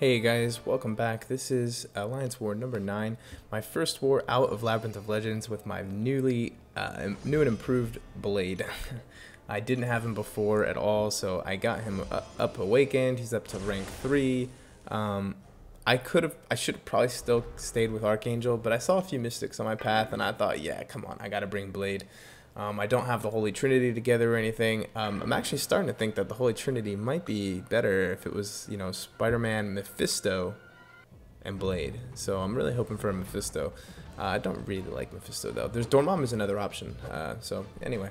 Hey guys, welcome back. This is Alliance War number 9, my first war out of Labyrinth of Legends with my new and improved Blade. I didn't have him before at all, so I got him up awakened. He's up to rank 3. I should have probably still stayed with Archangel, but I saw a few mystics on my path and I thought, yeah, come on, I gotta bring Blade. I don't have the Holy Trinity together or anything. I'm actually starting to think that the Holy Trinity might be better if it was, you know, Spider-Man, Mephisto, and Blade. So I'm really hoping for a Mephisto. I don't really like Mephisto though. There's Dormammu is another option. So anyway,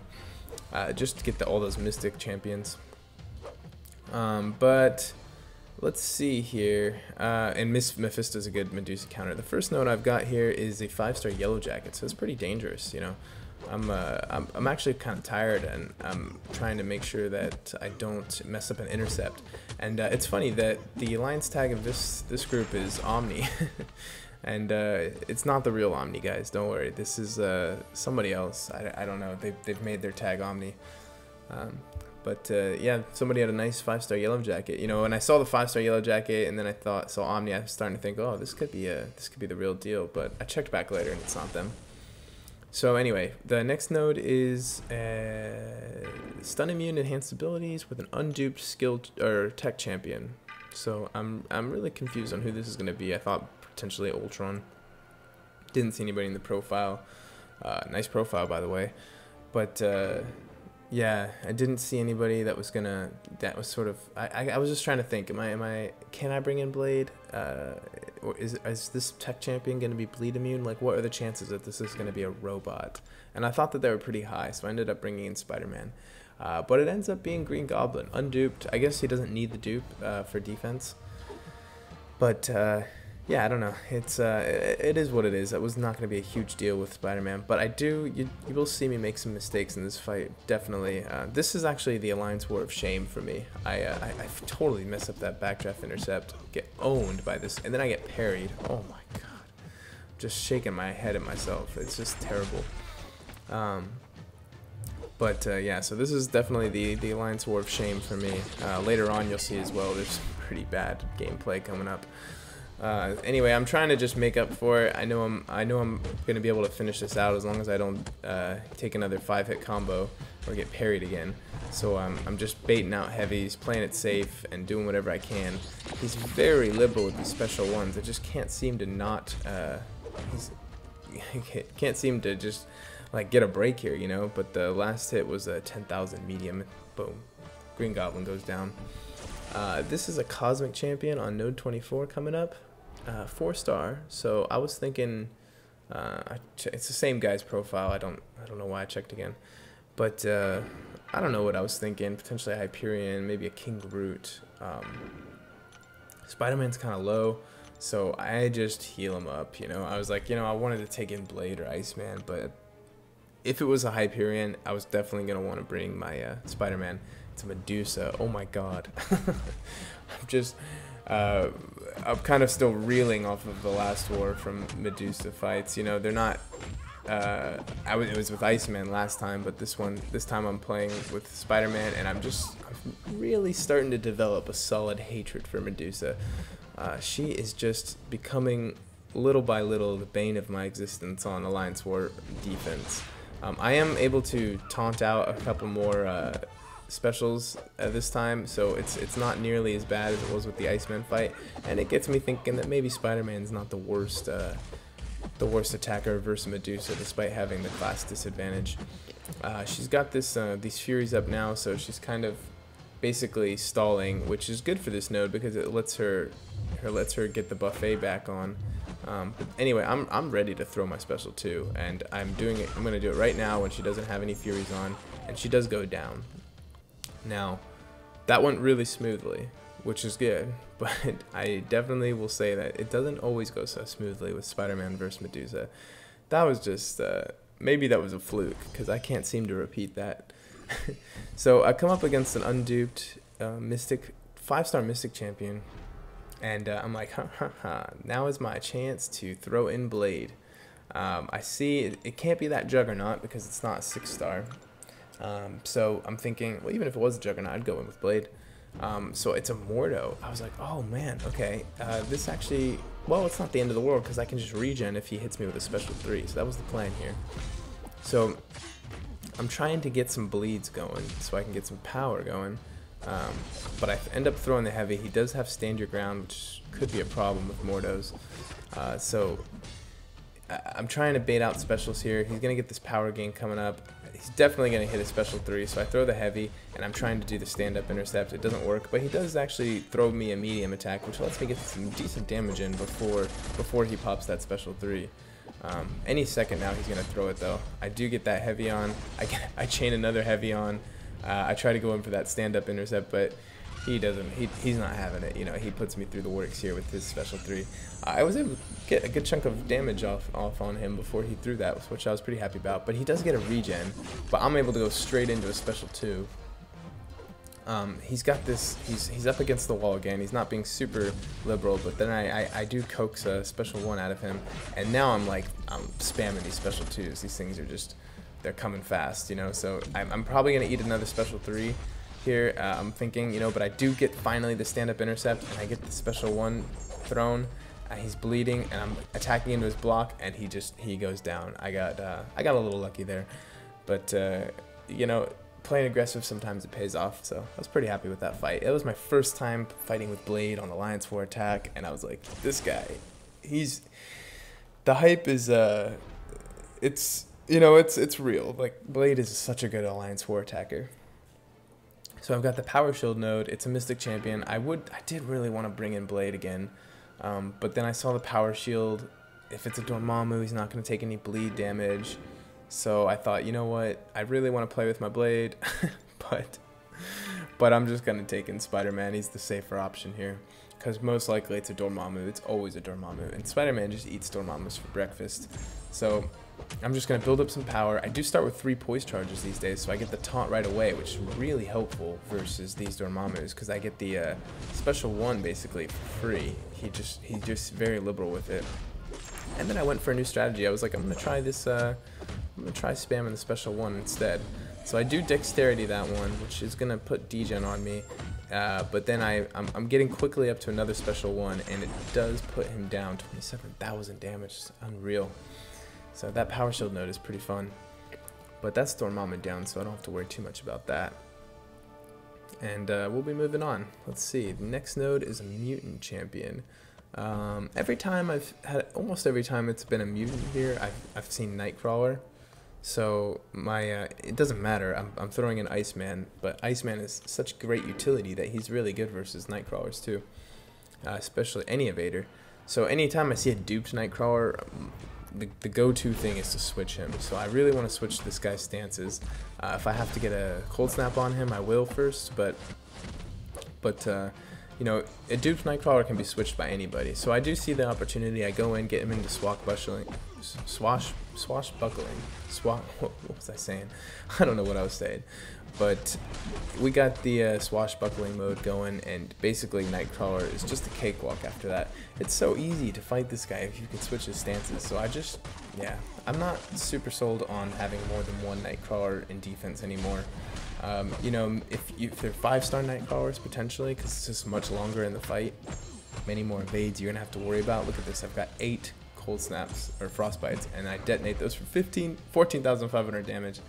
just to get all those Mystic champions. But let's see here. And Mephisto's a good Medusa counter. The first note I've got here is a 5-star Yellow Jacket, so it's pretty dangerous, you know. I'm actually kind of tired, and I'm trying to make sure that I don't mess up an intercept. And it's funny that the alliance tag of this group is Omni, and it's not the real Omni, guys. Don't worry. This is somebody else. I don't know. They've made their tag Omni. Yeah, somebody had a nice 5-star Yellow Jacket, you know. And I saw the 5-star Yellow Jacket, and then I saw Omni. I was starting to think, oh, this could be the real deal. But I checked back later, and it's not them. So anyway, the next node is stun immune enhanced abilities with an unduped skilled or tech champion. So I'm really confused on who this is going to be. I thought potentially Ultron. Didn't see anybody in the profile. Nice profile, by the way. But yeah, I didn't see anybody that was sort of. I was just trying to think. Can I bring in Blade? Or is this tech champion going to be bleed immune? Like, what are the chances that this is going to be a robot? And I thought that they were pretty high, so I ended up bringing in Spider-Man. But it ends up being Green Goblin, unduped. I guess he doesn't need the dupe for defense. But yeah, I don't know. It is what it is. That was not going to be a huge deal with Spider-Man, but you will see me make some mistakes in this fight. Definitely. This is actually the Alliance War of Shame for me. I totally mess up that backdraft intercept, get owned by this, and then I get parried. Oh my god! Just shaking my head at myself. It's just terrible. Yeah, so this is definitely the Alliance War of Shame for me. Later on, you'll see as well. There's some pretty bad gameplay coming up. Anyway, I'm trying to just make up for it. I know I'm gonna be able to finish this out as long as I don't take another 5-hit combo or get parried again. So I'm just baiting out heavies, playing it safe, and doing whatever I can. He's very liberal with these special ones. I just can't seem to not. Can't seem to just like get a break here, you know. But the last hit was a 10,000 medium. Boom, Green Goblin goes down. This is a Cosmic Champion on Node 24 coming up. 4-star. So I was thinking, it's the same guy's profile. I don't know why I checked again, but I don't know what I was thinking. Potentially a Hyperion, maybe a King Groot. Spider-Man's kind of low, so I just heal him up. You know, I was like, you know, I wanted to take in Blade or Iceman, but if it was a Hyperion, I was definitely gonna want to bring my Spider-Man. It's a Medusa. Oh my god. I'm kind of still reeling off of the last war from Medusa fights. You know, they're not. It was with Iceman last time, but this time I'm playing with Spider-Man, and I'm really starting to develop a solid hatred for Medusa. She is just becoming little by little the bane of my existence on Alliance War defense. I am able to taunt out a couple more specials this time, so it's not nearly as bad as it was with the Iceman fight, and it gets me thinking that maybe Spider-Man's not the worst attacker versus Medusa, despite having the class disadvantage. She's got these Furies up now, so she's kind of basically stalling, which is good for this node because it lets her get the buffet back on. But anyway, I'm ready to throw my special too, and I'm gonna do it right now when she doesn't have any Furies on, and she does go down. Now, that went really smoothly, which is good, but I definitely will say that it doesn't always go so smoothly with Spider-Man versus Medusa. That was just, maybe that was a fluke, because I can't seem to repeat that. So I come up against an unduped Mystic, 5-star Mystic champion, and I'm like, now is my chance to throw in Blade. I see it can't be that Juggernaut because it's not a 6-star. So I'm thinking, well, even if it was a Juggernaut, I'd go in with Blade. So it's a Mordo. I was like, oh man, okay, this actually, well, it's not the end of the world because I can just regen if he hits me with a special 3. So that was the plan here. So I'm trying to get some bleeds going so I can get some power going. But I end up throwing the heavy. He does have stand your ground, which could be a problem with Mordos. So I'm trying to bait out specials here. He's going to get this power gain coming up. He's definitely going to hit a special 3, so I throw the heavy, and I'm trying to do the stand-up intercept. It doesn't work, but he does actually throw me a medium attack, which lets me get some decent damage in before he pops that special 3. Any second now he's going to throw it, though. I do get that heavy on. I chain another heavy on. I try to go in for that stand-up intercept, but he doesn't. He's not having it. You know, he puts me through the works here with his special 3. I was able to get a good chunk of damage off on him before he threw that, which I was pretty happy about. But he does get a regen, but I'm able to go straight into a special 2. He's got this. He's up against the wall again. He's not being super liberal, but then I do coax a special 1 out of him, and now I'm spamming these special 2s. These things are just, they're coming fast, you know. So I'm probably gonna eat another special 3 here. I'm thinking, you know, but I do get finally the stand-up intercept, and I get the special 1 thrown. He's bleeding, and I'm attacking into his block, and he goes down. I got a little lucky there, but you know, playing aggressive sometimes it pays off. So I was pretty happy with that fight. It was my first time fighting with Blade on Alliance War attack, and I was like, this guy, the hype is it's, you know, it's real. Like, Blade is such a good Alliance War attacker. So I've got the Power Shield node. It's a Mystic Champion. I did really want to bring in Blade again, but then I saw the Power Shield. If it's a Dormammu, he's not going to take any bleed damage. So I thought, you know what? I really want to play with my Blade, but I'm just going to take in Spider-Man. He's the safer option here, because most likely it's a Dormammu. It's always a Dormammu, and Spider-Man just eats Dormammus for breakfast. So I'm just going to build up some power. I do start with 3 poise charges these days, so I get the taunt right away, which is really helpful versus these Dormammus, because I get the special 1 basically for free. He's just very liberal with it. And then I went for a new strategy. I was like, I'm going to try this, I'm going to try spamming the special 1 instead. So I do dexterity that one, which is going to put degen on me. But then I'm getting quickly up to another special 1, and it does put him down. 27,000 damage. It's unreal. So that Power Shield node is pretty fun. But that's Dormammu down, so I don't have to worry too much about that. And we'll be moving on. Let's see. The next node is a Mutant Champion. Almost every time it's been a mutant here, I've seen Nightcrawler. So it doesn't matter. I'm throwing in Iceman, but Iceman is such great utility that he's really good versus Nightcrawlers too, especially any evader. So anytime I see a duped Nightcrawler, the go-to thing is to switch him. So I really want to switch this guy's stances. If I have to get a cold snap on him, I will first, but you know, a duped Nightcrawler can be switched by anybody. So I do see the opportunity. I go in, get him into swashbuckling. What was I saying? I don't know what I was saying. But we got the swashbuckling mode going, and basically Nightcrawler is just a cakewalk after that. It's so easy to fight this guy if you can switch his stances. So yeah, I'm not super sold on having more than 1 Nightcrawler in defense anymore. You know, if they're 5-star Nightcrawlers potentially, because it's just much longer in the fight, many more evades you're gonna have to worry about. Look at this, I've got 8 cold snaps or frostbites, and I detonate those for 14,500 damage.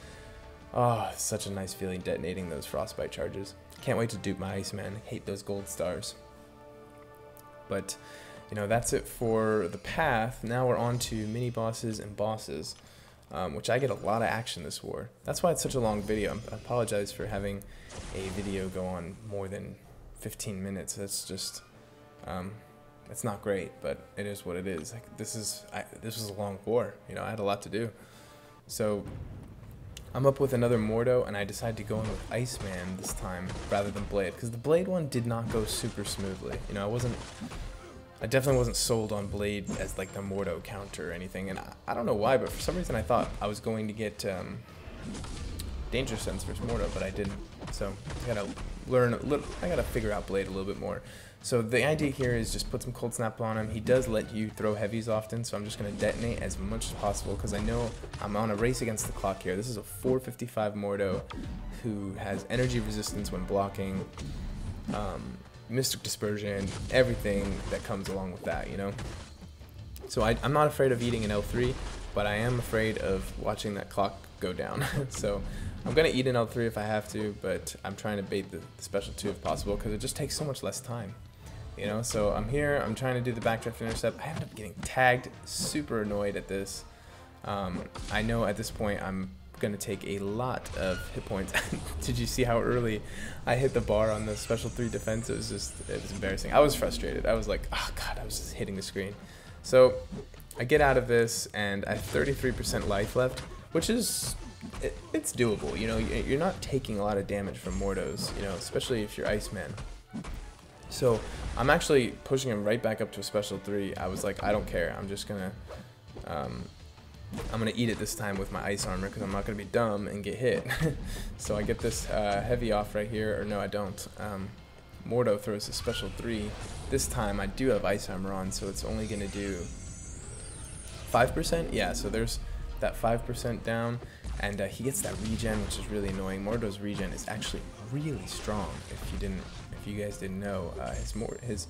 Oh, such a nice feeling detonating those frostbite charges. Can't wait to dupe my Iceman. I hate those gold stars. But you know, that's it for the path. Now we're on to mini bosses and bosses. Which I get a lot of action this war. That's why it's such a long video. I apologize for having a video go on more than 15 minutes. That's just, it's not great, but it is what it is. Like, this was a long war. You know, I had a lot to do. So I'm up with another Mordo, and I decided to go in with Iceman this time rather than Blade, because the Blade one did not go super smoothly. You know, I definitely wasn't sold on Blade as like the Mordo counter or anything, and I don't know why, but for some reason I thought I was going to get Danger Sense versus Mordo, but I didn't. So I gotta figure out Blade a little bit more. So the idea here is just put some cold snap on him. He does let you throw heavies often, so I'm just gonna detonate as much as possible because I know I'm on a race against the clock here. This is a 455 Mordo who has energy resistance when blocking. Mystic Dispersion, everything that comes along with that, you know? So I'm not afraid of eating an L3, but I am afraid of watching that clock go down. So I'm going to eat an L3 if I have to, but I'm trying to bait the special 2 if possible, because it just takes so much less time. You know, so I'm here, I'm trying to do the backdraft intercept. I ended up getting tagged, super annoyed at this. I know at this point I'm going to take a lot of hit points. Did you see how early I hit the bar on the special 3 defense? It was embarrassing. I was frustrated. I was like, oh god, I was just hitting the screen. So I get out of this and I have 33% life left, which is, it's doable. You know, you're not taking a lot of damage from Mordos, you know, especially if you're Iceman. So I'm actually pushing him right back up to a special 3. I was like, I don't care. I'm just gonna eat it this time with my ice armor, because I'm not gonna be dumb and get hit. So I get this heavy off right here, or no, I don't. Mordo throws a special 3. This time I do have ice armor on, so it's only gonna do 5%. Yeah, so there's that 5% down, and he gets that regen, which is really annoying. Mordo's regen is actually really strong. If you guys didn't know, his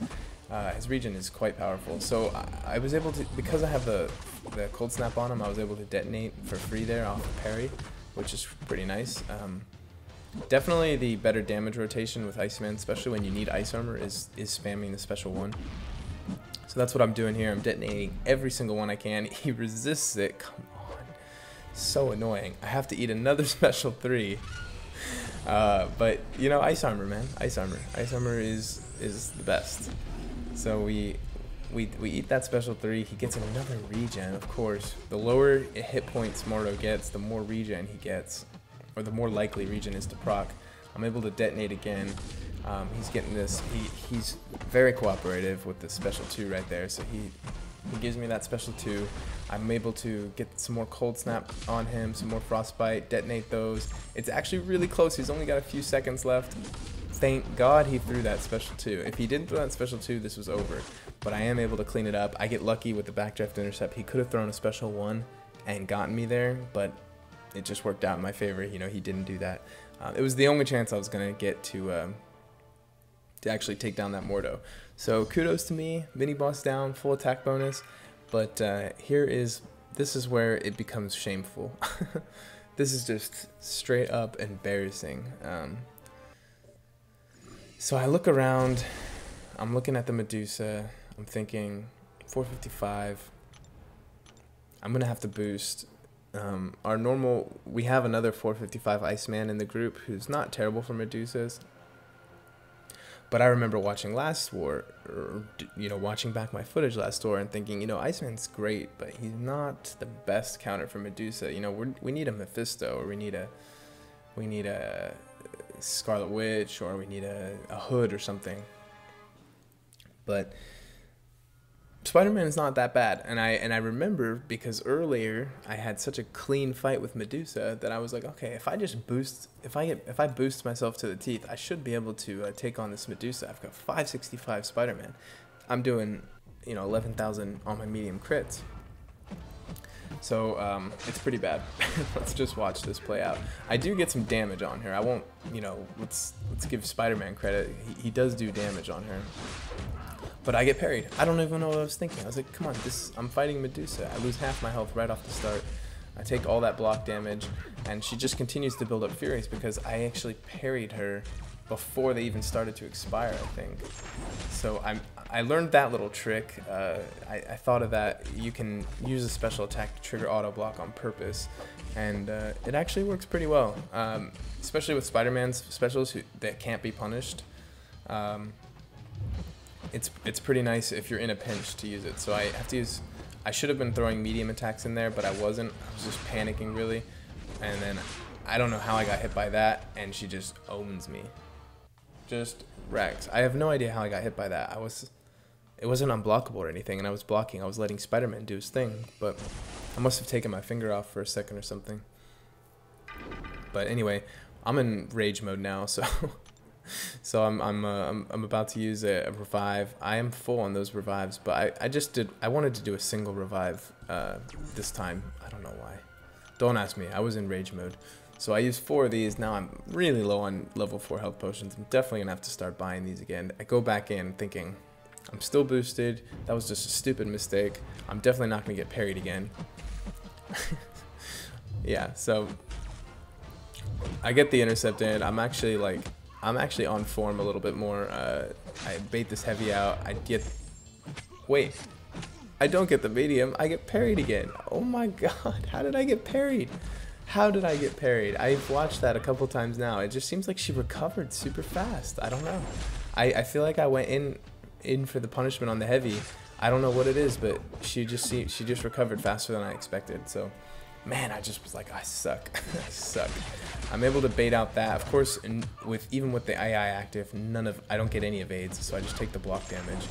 regen is quite powerful. So I was able to, because I have the cold snap on him, I was able to detonate for free there off the parry, which is pretty nice. Definitely the better damage rotation with Iceman, especially when you need ice armor, is spamming the special 1. So that's what I'm doing here. I'm detonating every single one I can. He resists it. Come on. So annoying. I have to eat another special 3. But you know, ice armor, man. Ice armor. Ice armor is the best. So we eat that special 3. He gets another regen, of course. The lower hit points Mordo gets, the more regen he gets, or the more likely regen is to proc. I'm able to detonate again. He's getting this. He's very cooperative with the special 2 right there. So he gives me that special 2. I'm able to get some more cold snap on him, some more frostbite, detonate those. It's actually really close. He's only got a few seconds left. Thank God he threw that special 2. If he didn't throw that special 2, this was over. But I am able to clean it up. I get lucky with the backdraft intercept. He could have thrown a special 1 and gotten me there, but it just worked out in my favor. You know, he didn't do that. It was the only chance I was going to get to actually take down that Mordo. So kudos to me. Mini boss down, full attack bonus. But this is where it becomes shameful. This is just straight up embarrassing. So I look around, I'm looking at the Medusa, I'm thinking 455, I'm gonna have to boost. We have another 455 Iceman in the group who's not terrible for Medusas. But I remember watching last war, or, you know, watching back my footage last war and thinking, you know, Iceman's great, but he's not the best counter for Medusa. You know, we need a Mephisto, or we need a Scarlet Witch, or we need a Hood or something. But Spider-Man is not that bad, and I remember, because earlier I had such a clean fight with Medusa that I was like, okay, if I boost myself to the teeth, I should be able to take on this Medusa. I've got 565 Spider-Man. I'm doing, you know, 11,000 on my medium crits. So it's pretty bad. Let's just watch this play out. I do get some damage on her. I won't, you know, let's give Spider-Man credit. He does do damage on her. But I get parried. I don't even know what I was thinking. I was like, come on, I'm fighting Medusa. I lose half my health right off the start. I take all that block damage, and she just continues to build up Furies because I actually parried her before they even started to expire, I think. So I learned that little trick. I thought of that. You can use a special attack to trigger auto block on purpose, and it actually works pretty well, especially with Spider-Man's specials that can't be punished. It's pretty nice if you're in a pinch to use it. So I should have been throwing medium attacks in there, but I wasn't. I was just panicking really, and then I don't know how I got hit by that, and she just owns me. Just wrecks. I have no idea how I got hit by that. It wasn't unblockable or anything, and I was blocking. I was letting Spider-Man do his thing, but I must have taken my finger off for a second or something. But anyway, I'm in rage mode now, so so I'm about to use a revive. I am full on those revives, but I wanted to do a single revive this time. I don't know why. Don't ask me. I was in rage mode. So I used 4 of these. Now I'm really low on level 4 health potions. I'm definitely gonna have to start buying these again. I go back in thinking, I'm still boosted. That was just a stupid mistake. I'm definitely not gonna get parried again. Yeah, so I get the intercept in. I'm actually on form a little bit more. I bait this heavy out. Wait, I don't get the medium. I get parried again. Oh my god, how did I get parried? How did I get parried? I've watched that a couple times now. It just seems like she recovered super fast. I don't know. I feel like I went in for the punishment on the heavy. I don't know what it is, but she just recovered faster than I expected. So, man, I just was like, I suck. I suck. I'm able to bait out that. Of course, even with the AI active, I don't get any evades, so I just take the block damage.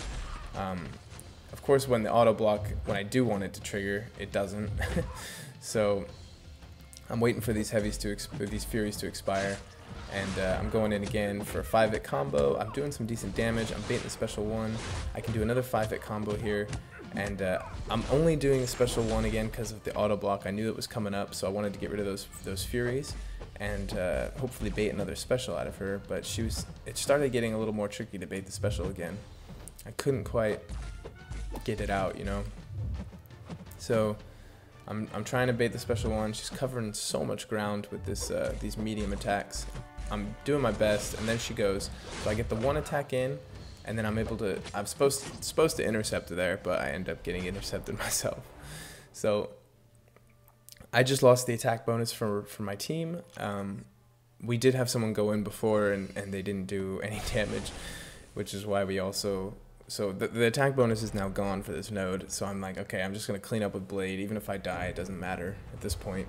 Of course, when the auto block, when I do want it to trigger, it doesn't. So I'm waiting for these heavies these furies to expire, and I'm going in again for a 5-hit combo. I'm doing some decent damage. I'm baiting the special 1. I can do another 5-hit combo here, and I'm only doing the special 1 again because of the auto block. I knew it was coming up, so I wanted to get rid of those furies and hopefully bait another special out of her. But it started getting a little more tricky to bait the special again. I couldn't quite get it out, you know. So I'm trying to bait the special 1. She's covering so much ground with these medium attacks. I'm doing my best, and then she goes. So I get the 1 attack in, and then I'm supposed to intercept her there, but I end up getting intercepted myself. So I just lost the attack bonus for my team. We did have someone go in before, and they didn't do any damage, which is why we also... So the attack bonus is now gone for this node, so I'm like, okay, I'm just going to clean up with Blade. Even if I die, it doesn't matter at this point.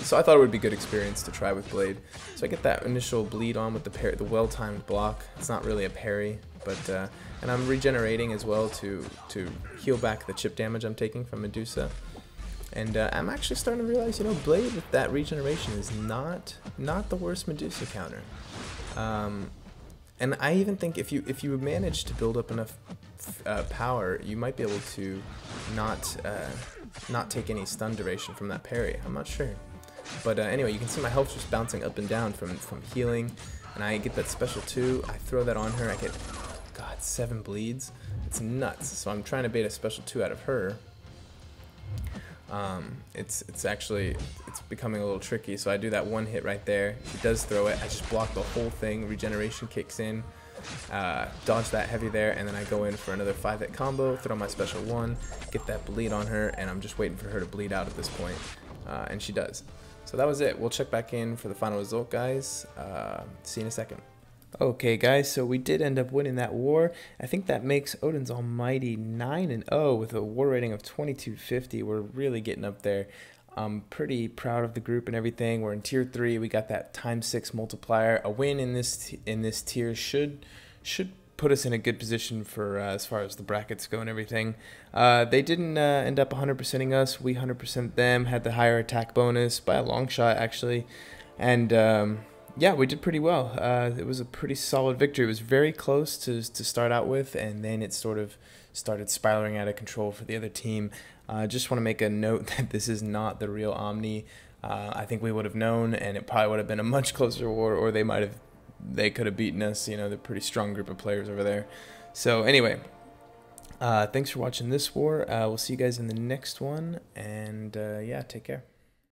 So I thought it would be good experience to try with Blade. So I get that initial bleed on with the well-timed block. It's not really a parry, but and I'm regenerating as well to heal back the chip damage I'm taking from Medusa. And I'm actually starting to realize, you know, Blade with that regeneration is not the worst Medusa counter. And I even think if you manage to build up enough power, you might be able to not take any stun duration from that parry. I'm not sure, but anyway, you can see my health just bouncing up and down from healing, and I get that special 2. I throw that on her. I get, God, 7 bleeds. It's nuts. So I'm trying to bait a special 2 out of her. It's becoming a little tricky, so I do that 1 hit right there. She does throw it. I just block the whole thing. Regeneration kicks in, dodge that heavy there, and then I go in for another 5-hit combo, throw my special 1, get that bleed on her, and I'm just waiting for her to bleed out at this point, and she does. So that was it. We'll check back in for the final result, guys. See you in a second. Okay, guys, so we did end up winning that war. I think that makes Odin's Almighty 9-0 with a war rating of 2250. We're really getting up there. I'm pretty proud of the group and everything. We're in tier 3. We got that ×6 multiplier. A win in this tier should put us in a good position for as far as the brackets go and everything. They didn't end up 100%ing us. We 100% them. Had the higher attack bonus by a long shot, actually, and yeah, we did pretty well. It was a pretty solid victory. It was very close to start out with, and then it sort of started spiraling out of control for the other team. Just want to make a note that this is not the real Omni. I think we would have known, and it probably would have been a much closer war, or they could have beaten us. You know, they're a pretty strong group of players over there. So anyway, thanks for watching this war. We'll see you guys in the next one, and yeah, take care.